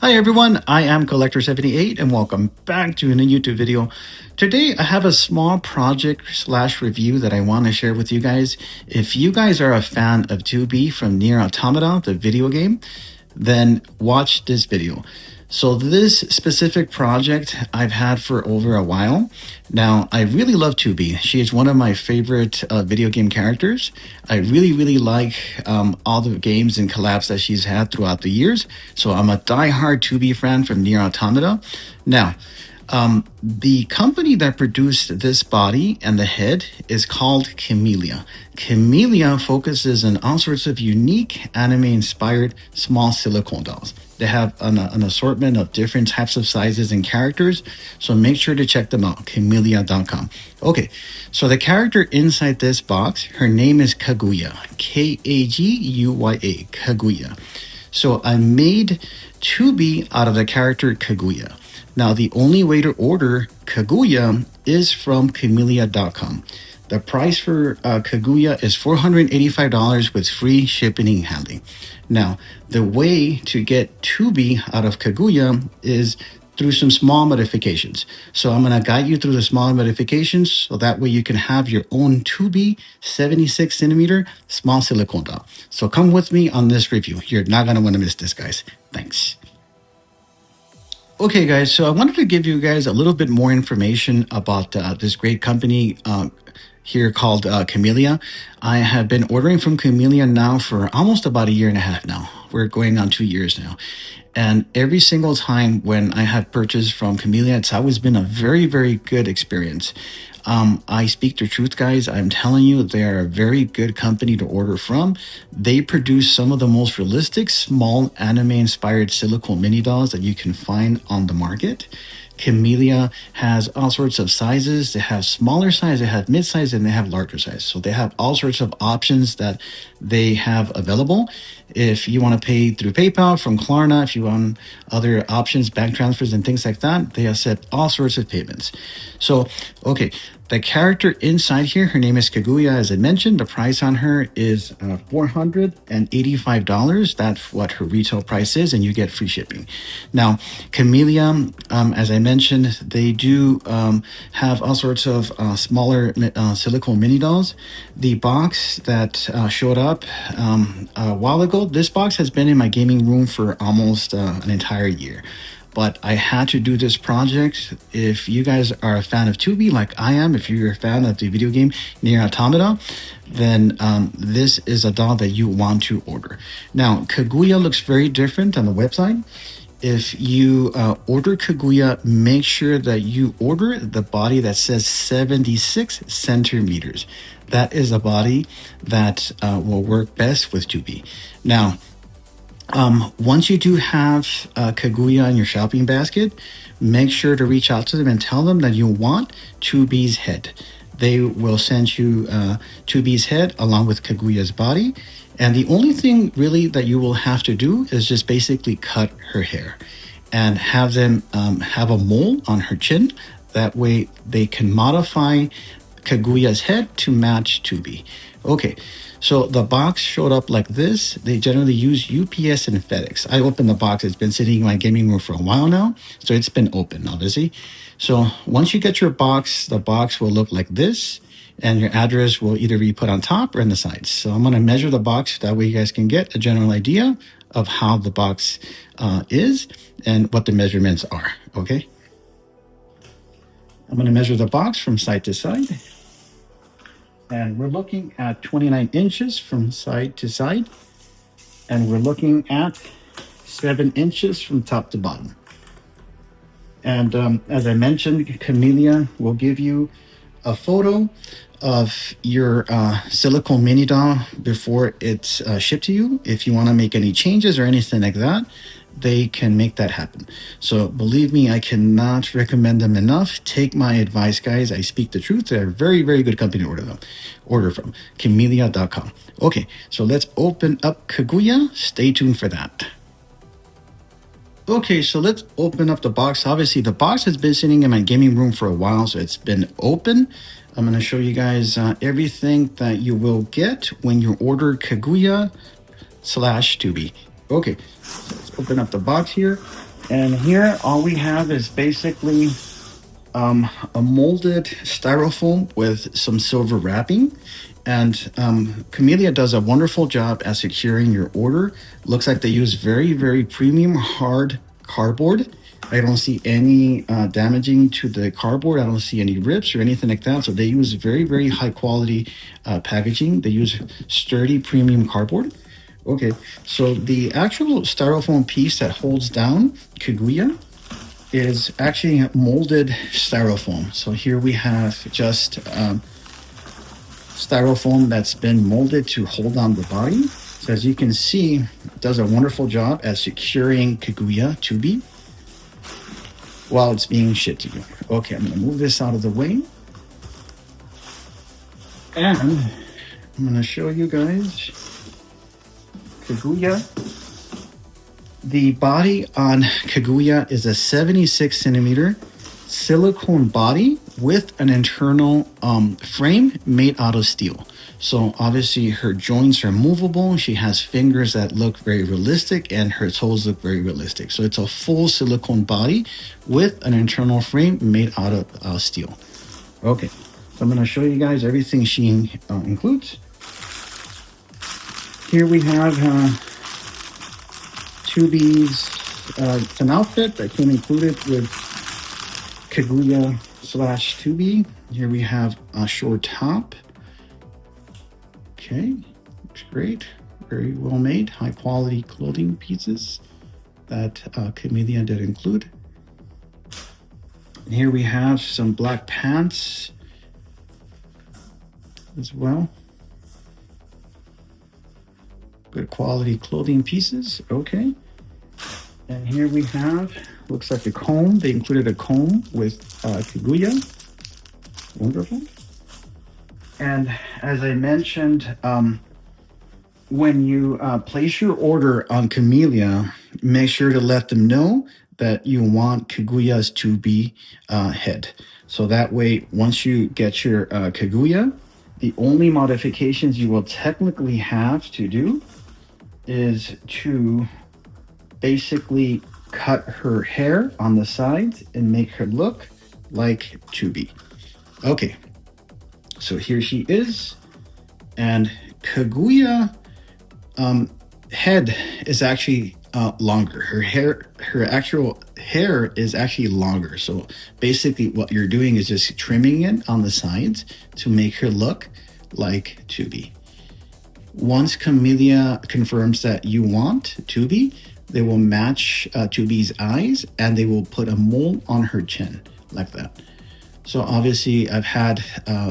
Hi everyone, I am Collector78 and welcome back to a new YouTube video. Today I have a small project slash review that I want to share with you guys. If you guys are a fan of 2B from NieR Automata, the video game, then watch this video. So this specific project I've had for over a while. Now, I really love 2B. She is one of my favorite video game characters. I really like all the games and collabs that she's had throughout the years. So I'm a diehard 2B fan from NieR Automata. Now, the company that produced this body and the head is called Kemelia. Kemelia focuses on all sorts of unique anime-inspired small silicone dolls. They have an assortment of different types of sizes and characters, so make sure to check them out, Kemelia.com. Okay, so the character inside this box, her name is Kaguya, K-A-G-U-Y-A, Kaguya. So I made 2B out of the character Kaguya. Now, the only way to order Kaguya is from Kemelia.com. The price for Kaguya is $485 with free shipping and handling. Now, the way to get 2B out of Kaguya is through some small modifications. So I'm going to guide you through the small modifications so that way you can have your own 2B 76 centimeter small silicone doll. So come with me on this review. You're not going to want to miss this, guys. Thanks. Okay, guys, so I wanted to give you guys a little bit more information about this great company here called Kemelia. I have been ordering from Kemelia now for almost about a year and a half now. We're going on 2 years now. And every single time when I have purchased from Kemelia, it's always been a very good experience. I speak the truth, guys. I'm telling you, they are a very good company to order from. They produce some of the most realistic, small anime-inspired silicone mini dolls that you can find on the market. Kemelia has all sorts of sizes. They have smaller size, they have mid-size, and they have larger size. So they have all sorts of options that they have available. If you want to pay through PayPal, from Klarna, if you want other options, bank transfers and things like that, they accept all sorts of payments. So, okay, the character inside here, her name is Kaguya, as I mentioned. The price on her is $485. That's what her retail price is, and you get free shipping. Now, Kemelia, as I mentioned, they do have all sorts of smaller silicone mini dolls. The box that showed up a while ago, this box has been in my gaming room for almost an entire year. But I had to do this project. If you guys are a fan of 2B like I am, if you're a fan of the video game NieR Automata, then this is a doll that you want to order. Now, Kaguya looks very different on the website. If you order Kaguya, make sure that you order the body that says 76 centimeters. That is a body that will work best with 2B. Now, once you do have Kaguya in your shopping basket, make sure to reach out to them and tell them that you want 2B's head. They will send you 2B's head along with Kaguya's body. And the only thing really that you will have to do is just basically cut her hair and have them have a mole on her chin. That way they can modify Kaguya's head to match 2B. Okay, so the box showed up like this. They generally use UPS and FedEx. I opened the box. It's been sitting in my gaming room for a while now, so it's been open, obviously. So once you get your box, the box will look like this, and your address will either be put on top or in the sides. So I'm going to measure the box. That way you guys can get a general idea of how the box is and what the measurements are, okay? I'm going to measure the box from side to side. And we're looking at 29 inches from side to side. And we're looking at 7 inches from top to bottom. And as I mentioned, Kemelia will give you a photo of your silicone mini doll before it's shipped to you. If you want to make any changes or anything like that, they can make that happen. So believe me, I cannot recommend them enough. Take my advice, guys. I speak the truth. They're a very good company to order from. Kemelia.com. Okay, so let's open up Kaguya. Stay tuned for that. Okay, so let's open up the box. Obviously, the box has been sitting in my gaming room for a while, so it's been open. I'm going to show you guys everything that you will get when you order Kaguya /2B. Okay, so let's open up the box here. And here, all we have is basically a molded styrofoam with some silver wrapping. And Kemelia does a wonderful job at securing your order. Looks like they use very, very premium hard cardboard. I don't see any damaging to the cardboard. I don't see any rips or anything like that. So they use very, very high quality packaging. They use sturdy premium cardboard. Okay, so the actual styrofoam piece that holds down Kaguya is actually molded styrofoam. So here we have just styrofoam that's been molded to hold on the body. So as you can see, it does a wonderful job at securing Kaguya Tubi while it's being shipped to you. Okay, I'm gonna move this out of the way. And I'm gonna show you guys Kaguya. The body on Kaguya is a 76 centimeter silicone body with an internal frame made out of steel. So obviously her joints are movable. She has fingers that look very realistic and her toes look very realistic. So it's a full silicone body with an internal frame made out of steel. Okay, so I'm gonna show you guys everything she includes. Here we have Tubi's, it's an outfit that came included with Kaguya / Tubi. Here we have a short top. Okay, looks great. Very well made, high quality clothing pieces that Kemelia did include. And here we have some black pants as well. Good quality clothing pieces. Okay. And here we have, looks like a comb. They included a comb with Kaguya. Wonderful. And as I mentioned, when you place your order on Kemelia, make sure to let them know that you want Kaguya's Tubi head. So that way, once you get your Kaguya, the only modifications you will technically have to do is to basically cut her hair on the sides and make her look like Tubi. Okay, so here she is, and Kaguya head is actually longer. Her actual hair is actually longer. So basically what you're doing is just trimming it on the sides to make her look like Tubi. Once Kemelia confirms that you want Tubi, they will match Tubi's eyes and they will put a mold on her chin like that. So obviously I've had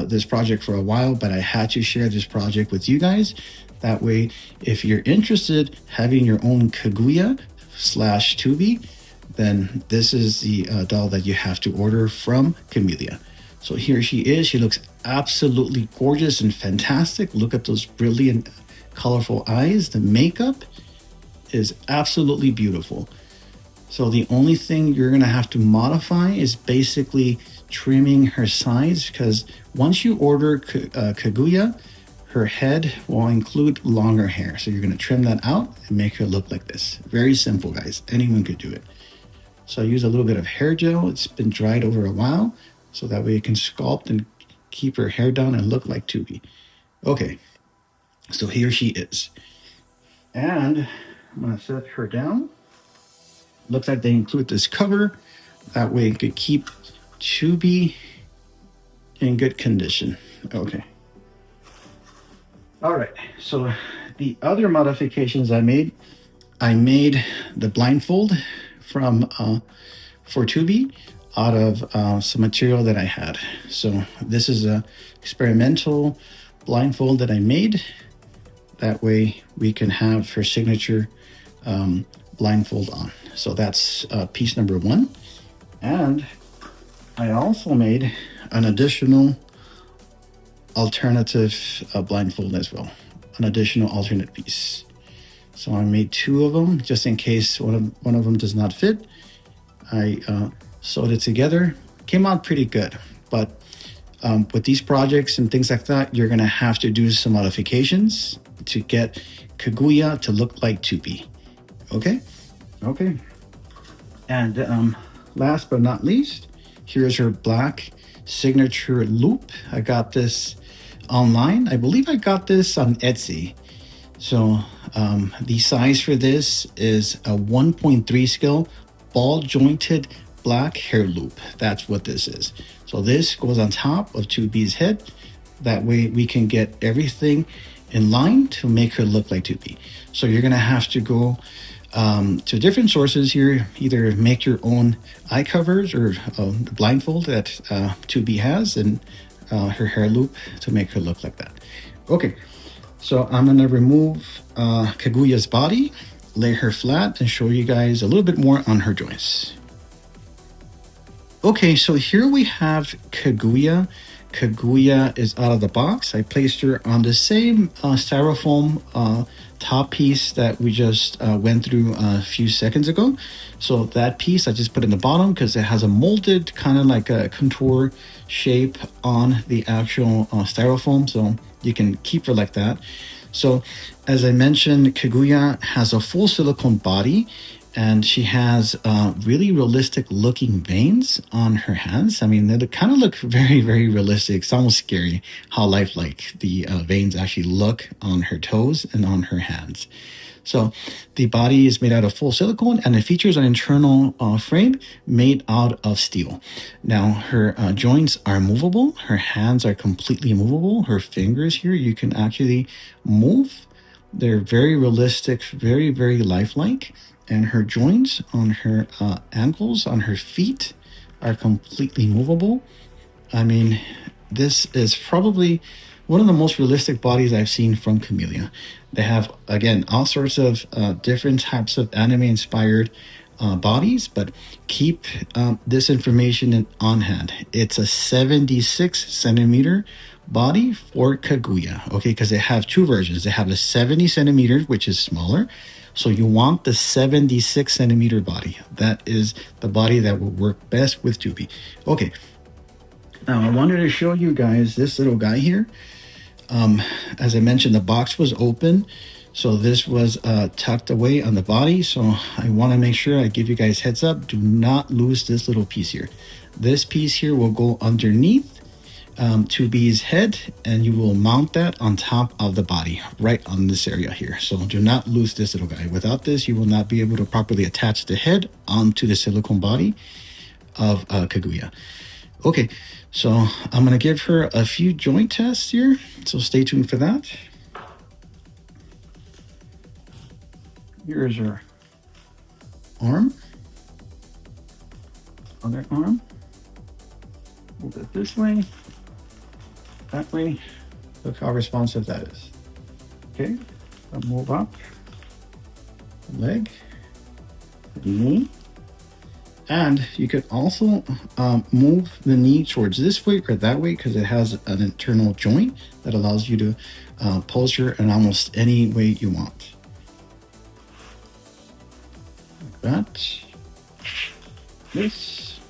this project for a while, but I had to share this project with you guys. That way, if you're interested having your own Kaguya / Tubi, then this is the doll that you have to order from Kemelia. So here she is. She looks absolutely gorgeous and fantastic. Look at those brilliant, colorful eyes. The makeup is absolutely beautiful. So the only thing you're gonna have to modify is basically trimming her sides, because once you order Kaguya, her head will include longer hair. So you're gonna trim that out and make her look like this. Very simple, guys. Anyone could do it. So I use a little bit of hair gel. It's been dried over a while, so that way you can sculpt and keep her hair down and look like Tubi. Okay, so here she is. And I'm gonna set her down. Looks like they include this cover. That way it could keep Tubi in good condition. Okay. All right, so the other modifications I made the blindfold from for Tubi out of some material that I had. So this is a experimental blindfold that I made. That way we can have her signature blindfold on. So that's piece number 1. And I also made an additional alternative blindfold as well, an additional alternate piece. So I made 2 of them just in case one of them does not fit. I sewed it together. Came out pretty good, but with these projects and things like that, you're gonna have to do some modifications to get Kaguya to look like Tubi. Okay. And last but not least, here's her black signature loop. I got this online. I believe I got this on Etsy. So the size for this is a 1.3 scale ball jointed black hair loop. That's what this is. So this goes on top of 2B's head. That way we can get everything in line to make her look like 2B. So you're gonna have to go to different sources here, either make your own eye covers or the blindfold that 2B has and her hair loop to make her look like that. Okay, so I'm gonna remove Kaguya's body, lay her flat, and show you guys a little bit more on her joints. Okay, so here we have Kaguya. Kaguya is out of the box. I placed her on the same styrofoam top piece that we just went through a few seconds ago. So that piece I just put in the bottom because it has a molded kind of like a contour shape on the actual styrofoam, so you can keep her like that. So as I mentioned, Kaguya has a full silicone body, and she has really realistic looking veins on her hands. I mean, they kind of look very, very realistic. It's almost scary how lifelike the veins actually look on her toes and on her hands. So the body is made out of full silicone, and it features an internal frame made out of steel. Now, her joints are movable. Her hands are completely movable. Her fingers here, you can actually move. They're very realistic, very, very lifelike. And her joints on her ankles, on her feet, are completely movable. I mean, this is probably one of the most realistic bodies I've seen from Kemelia. They have, again, all sorts of different types of anime-inspired bodies, but keep this information on hand. It's a 76 centimeter body for Kaguya, okay? Because they have two versions. They have the 70 centimeters, which is smaller. So you want the 76 centimeter body. That is the body that will work best with 2B. Okay. Now I wanted to show you guys this little guy here. As I mentioned, the box was open, so this was tucked away on the body. So I want to make sure I give you guys heads up. Do not lose this little piece here. This piece here will go underneath 2B's head, and you will mount that on top of the body, right on this area here. So do not lose this little guy. Without this, you will not be able to properly attach the head onto the silicone body of Kaguya. Okay, so I'm going to give her a few joint tests here, so stay tuned for that. Here's her arm, other arm. Move it this way, that way. Look how responsive that is. Okay, I'll move up the leg, the knee. And you could also move the knee towards this way or that way because it has an internal joint that allows you to pose her in almost any way you want. Like that. This,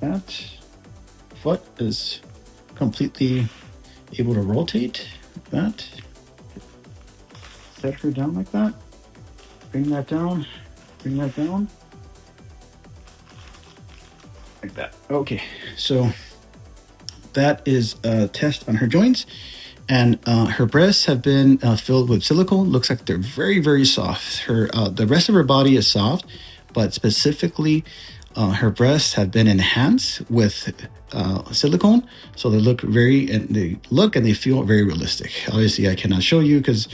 that. Foot is completely able to rotate like that. Set her down like that. Bring that down. Bring that down. Like that. Okay, so that is a test on her joints, and her breasts have been filled with silicone. Looks like they're very, very soft. Her the rest of her body is soft, but specifically her breasts have been enhanced with silicone, so they look and they feel very realistic. Obviously, I cannot show you because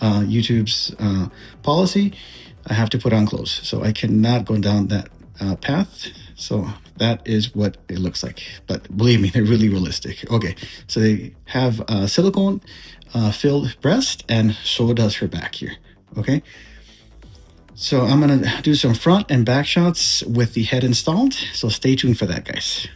YouTube's policy. I have to put on clothes, so I cannot go down that path. So that is what it looks like. But believe me, they're really realistic. Okay, so they have silicone filled breast, and so does her back here. Okay, so I'm gonna do some front and back shots with the head installed. So stay tuned for that, guys.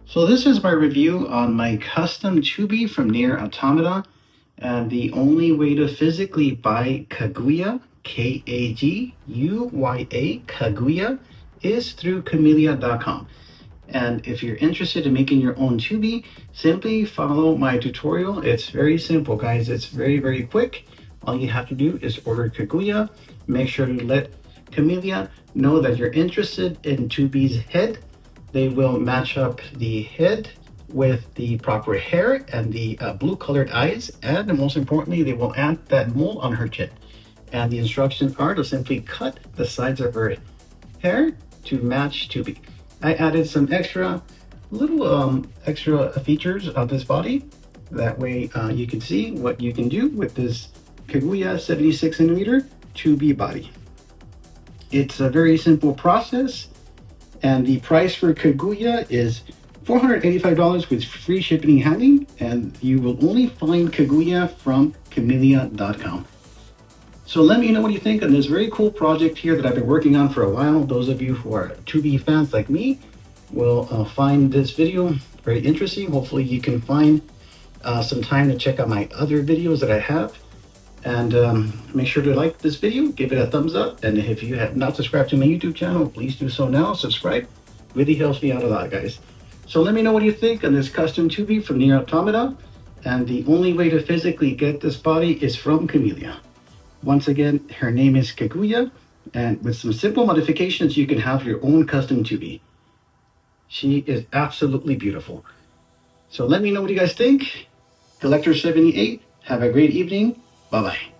So this is my review on my custom Tubi from NieR Automata. And the only way to physically buy Kaguya, Kaguya, Kaguya, is through Kemelia.com. And if you're interested in making your own Tubi, simply follow my tutorial. It's very simple, guys. It's very, very quick. All you have to do is order Kaguya. Make sure to let Kemelia know that you're interested in Tubi's head. They will match up the head with the proper hair and the blue colored eyes. And most importantly, they will add that mole on her chin. And the instructions are to simply cut the sides of her hair to match Tubi. I added some extra features of this body. That way you can see what you can do with this Kaguya 76cm Tubi body. It's a very simple process, and the price for Kaguya is $485 with free shipping and handling, and you will only find Kaguya from Kemelia.com. So let me know what you think on this very cool project here that I've been working on for a while. Those of you who are 2B fans like me will find this video very interesting. Hopefully you can find some time to check out my other videos that I have. And make sure to like this video, give it a thumbs up. And if you have not subscribed to my YouTube channel, please do so now. Subscribe. Really helps me out a lot, guys. So let me know what you think on this custom Tubi from NieR Automata. And the only way to physically get this body is from Kemelia. Once again, her name is Kaguya, and with some simple modifications, you can have your own custom Tubi. She is absolutely beautiful. So let me know what you guys think. Collector78, have a great evening. Bye-bye.